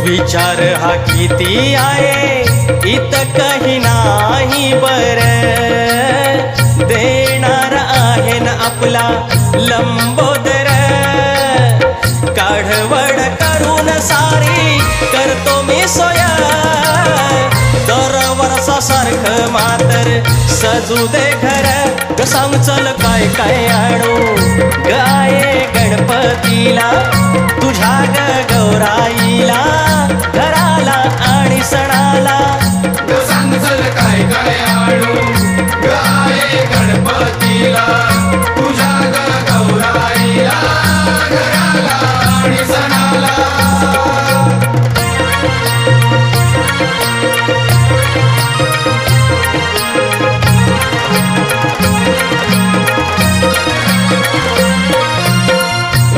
विचार हा किती आहे इत काही नाही बर, देणार आहे न आपला लंबोदर. काढवड करून सारी करतो मी सोया, दर वर्षासारखं मातर सजू दे घर. ग सांग चल काय काय आणू गाये गणपतीला, तुझ्या ग गौराईला, घराला आणि सणाला. ग सांग चल काय काय आणू गाये गणपतीला, तुझ्या ग गौराईला, घराला आणि सणाला.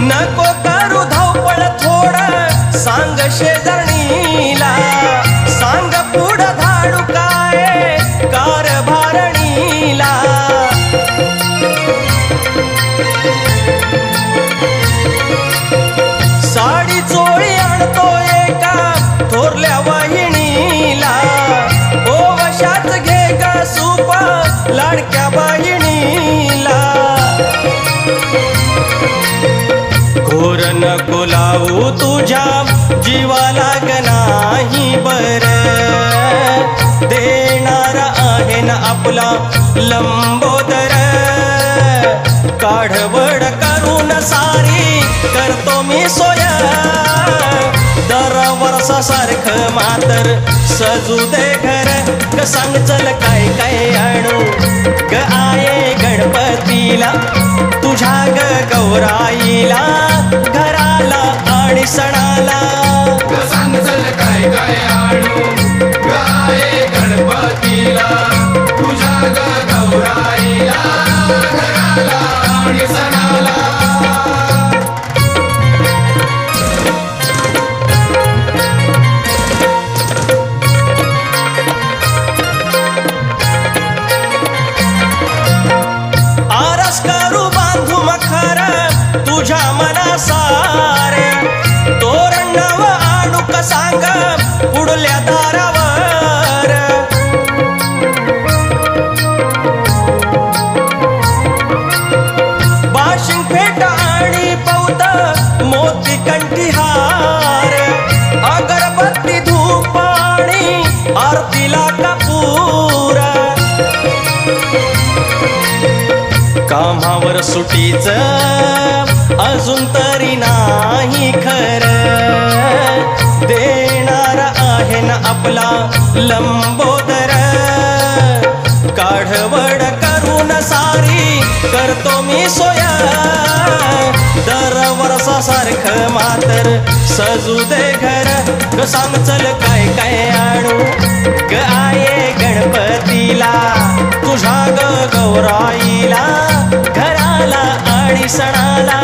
नको करू धावपळ थोडं सांग शेजारणीला, सांग पुढं धाडू काय कारभारणीला. साडी चोळी आणतो एका थोरल्या वाहिनीला, ओ वशाच घे ग सूप लाडक्या बहिणीला. घोर नको लावू तुझ्या जीवाला ग नाही बर, देणार आहे न आपला लंबोदर. काढवड करून सारी करतो मी सोया, दर वर्षासारखं मातर सजू दे घर. ग सांग चल काय काय आणू ग आये गणपतीला, तुझ्या ग गौराईला, घराला आणि सणाला. ग सांग चल काय काय आणू गाये गणपतीला, तुझ्या ग गौराईला, घराला आणि सणाला. आरस करू बांधू मखर तुझ्या मनासार, तोरण नव आणू का सांग पुढल्या दारावर. बाशिंग फेट आणि पौत मोती कंठीहार, अगरबत्ती धूप आणि आरतीला कपूर. कामावर सुटीच अजून तरी नाही खर, देणार आहे न आपला लंबोदर. काढवड करून सारी करतो मी सोया, दर वर्षासारखं मातर सजू दे घर. ग सांग चल काय काय आणू ग आये गणपतीला, तुझ्या ग गौराईला, घराला आणि सणाला.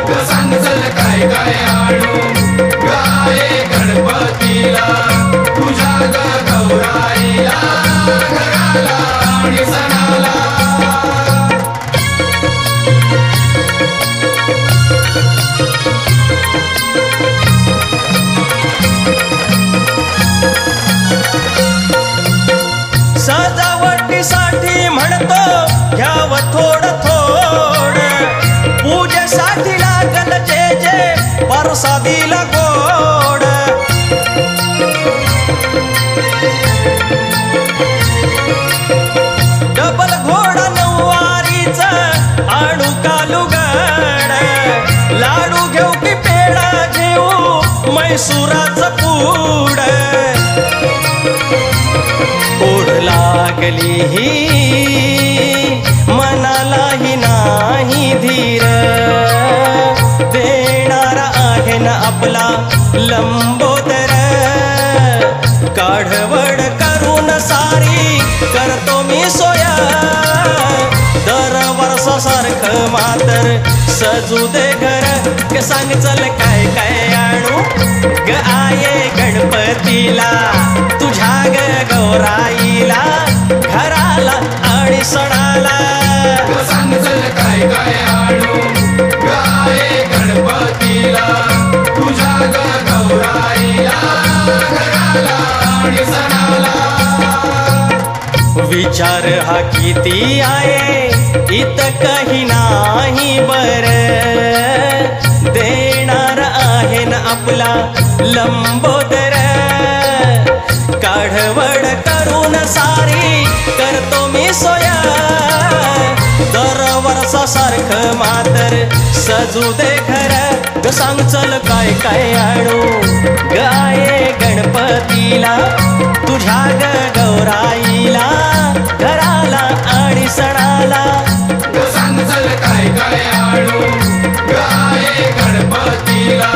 ग सांग चल काय काय आणू गाये गणपतीला, तुझ्या ग गौराईला, घराला आणि सणाला. सजावटीसाठी म्हणतो घ्याव थोडं थोडं, पूजेसाठी लागल जे जे परसादीला गोड. डबल घोडा नऊवारीच आणू कालुगड, लाडू घेऊ की पेढा घेऊ मैसुराचं पूड. ओढ लागली ही मनालाही नाही धीर, देणार आहे न आपला लंबोदर. काढवड करून सारी करतो मी सोया, दर वर्षासारखं मातर सजू दे घर. ग सांग चल काय काय आणू ग गणपतीला तुझ्या गौराईला घराला आणि सणाला सांग चल काय काय आणू गाये गणपतीला तुझ्या गौराईला घराला आणि सणाला विचार हा किती आहे इतकही नाही बर देणार आहे ना आपला लंबोदर काढवड करून सारी करतो मी सोया दरवर्षासारखं मातर सजू दे घर सांग चल काय काय आणू गाये गणपतीला तुझ्या गौराईला घराला आणि सणाला सांग चल काय काय आणू गाये गणपतीला